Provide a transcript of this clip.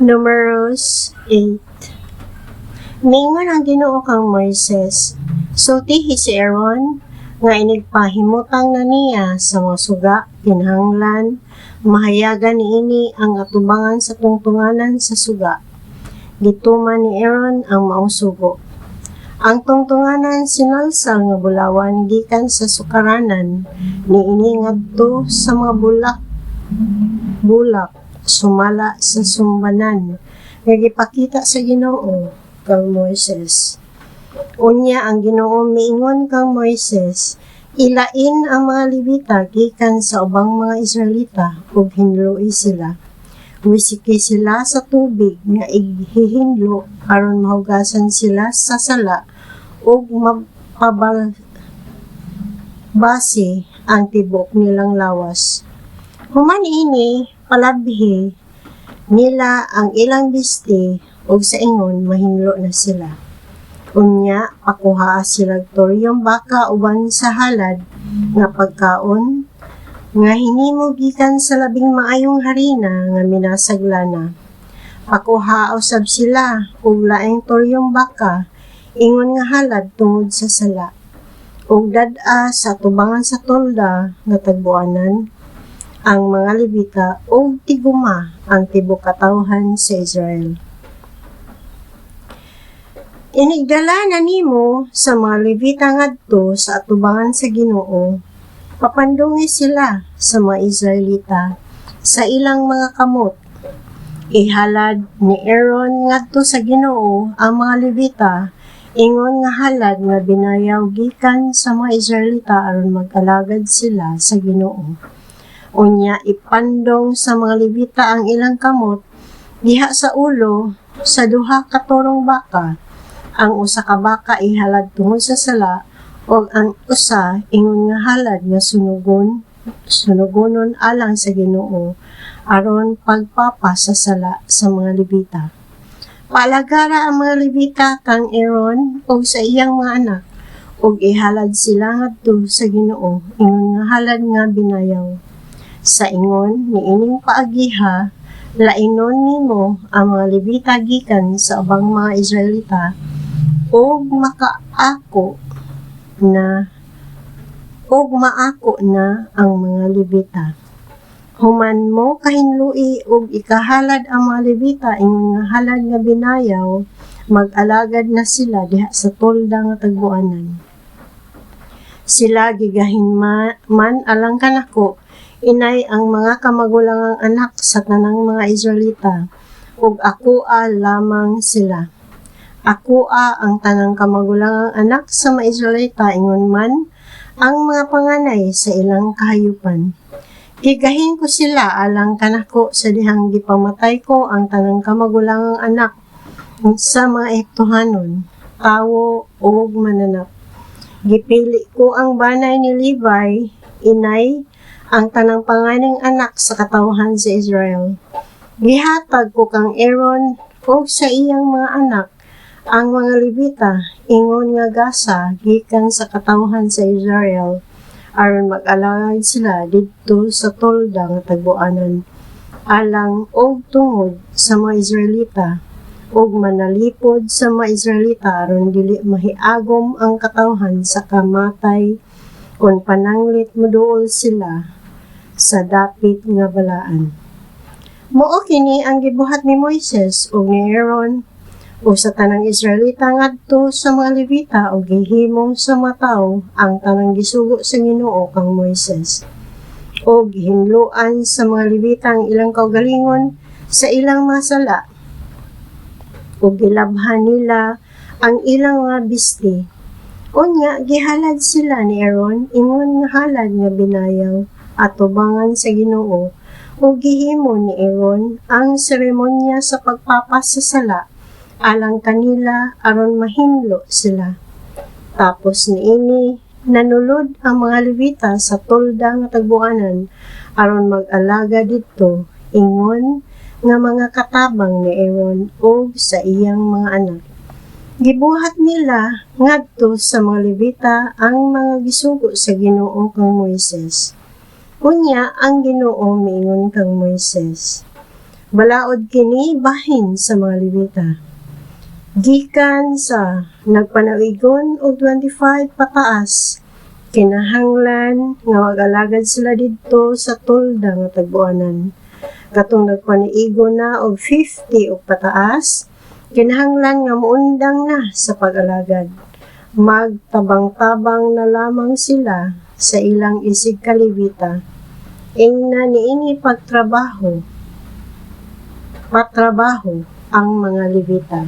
Numeros 8. Mingon ang Ginoo kang Moises, sultihi si Aaron, nga inigpahimutang na niya sa mga suga, kinahanglan, mahayagan niini ang atubangan sa tungtunganan sa suga. Gituman ni Aaron ang maong sugo. Ang tungtunganan sinalsal nga bulawan gikan sa sukaranan, niini ngadto sa mga bulak, sumala sa sumbanan, nga gipakita sa Ginoo kang Moises. Unya ang Ginoo miingon kang Moises, ilain ang mga Levita gikan sa ubang mga Israelita ug hinloi sila. Wisiki sila sa tubig nga ighihinlo aron mahugasan sila sa sala ug mapabasi ang tibok nilang lawas. Human ini palabhi nila ang ilang bisti ug sa ingon mahinlo na sila. Unya pakuha sila toryong baka uban sa halad nga pagkaon nga hinimo gikan sa labing maayong harina nga minasaglana. Pakuha usab sila og laing toryong baka ingon nga halad tungod sa sala. Ug dad-a sa tubangan sa tolda nga tagbuanan ang mga Levita ug tiguma ang tibok katawhan sa Israel. Inigdala na nimo sa mga Levita ngadto sa atubangan sa Ginoo. Papandungi sila sa mga Israelita sa ilang mga kamot. Ihalad ni Aaron ngadto sa Ginoo ang mga Levita ingon nga halad nga binayaw gikan sa mga Israelita aron mag-alagad sila sa Ginoo. Unya ipandong sa mga Levita ang ilang kamot diha sa ulo sa duha ka torong baka. Ang usa ka baka ihalad tungod sa sala ug ang usa ingon nga halad nga sunugonon alang sa Ginoo aron pagpapa sa sala sa mga Levita. Palagara ang mga Levita kang Aaron ug sa iyang mga anak ug ihalad sila ngadto sa Ginoo ingon nga halad nga binayaw. Sa ingon niining paagiha, lainon nimo ang mga Levita gikan sa ubang mga Israelita ug maako na ang mga Levita. Human mo kahinlui ug ikahalad ang mga Levita ingon nga halad nga binayaw, mag-alagad na sila diha sa tolda nga tagbuanan. Sila gigahin man alang kanako, inay ang mga kamagulangang anak sa tanang mga Israelita, ug akoa lamang sila. Akoa ang tanang kamagulangang anak sa mga Israelita ingon man ang mga panganay sa ilang kahayupan. Gigahin ko sila alang kanako sa dihang gipamatay ko ang tanang kamagulangang anak sa mga Ehiptohanon, tawo ug mananap. Gipili ko ang banay ni Levi, inay ang tanang panganing anak sa katawhan sa Israel. Gihatag ko kang Aaron ug sa iyang mga anak ang mga Levita ingon nga gasa gikan sa katawhan sa Israel aron mag-alagad sila didto sa tolda nga tagbuanan alang og tungod sa mga Israelita ug manalipod sa mga Israelita aron dili mahiagom ang katawhan sa kamatay kon pananglit moduol sila sa dapit nga balaan. Mao kini ang gibuhat ni Moises ug ni Aaron o sa tanang Israelita ngadto sa mga Levita o gihimong sa mga tawo ang tanang gisugo sa Ginoo kang Moises. O gihinluan sa mga Levita ang ilang kaugalingon sa ilang mga sala. O gilabhan nila ang ilang mga bisti. Unya gihalad sila ni Aaron ingon nga halad nga binayaw at tubangan sa Ginoo. O gihimo ni Aaron ang seremonya sa pagpapas sa sala alang kanila aron mahinlo sila. Tapos niini nanulod ang mga Levita sa tolda nga tagbuanan aron mag-alaga didto ingon nga mga katabang ni Aaron ug sa iyang mga anak. Gibuhat nila ngadto sa mga Levita ang mga gisugo sa Ginoo kang Moises. Unya ang Ginoo miingon kang Moises, Balaod kini bahin sa mga Levita. Gikan sa nagpanawigon og 25 pataas, kinahanglan nga mag-alagad sila didto sa tolda nga tagbuanan. Katong nagpaniigo na og 50 og pataas, kinahanglan nga muundang na sa pag-alagad. Magtabang-tabang na lamang sila sa ilang isig ka Levita. Ingna niini patrabaho ang mga Levita.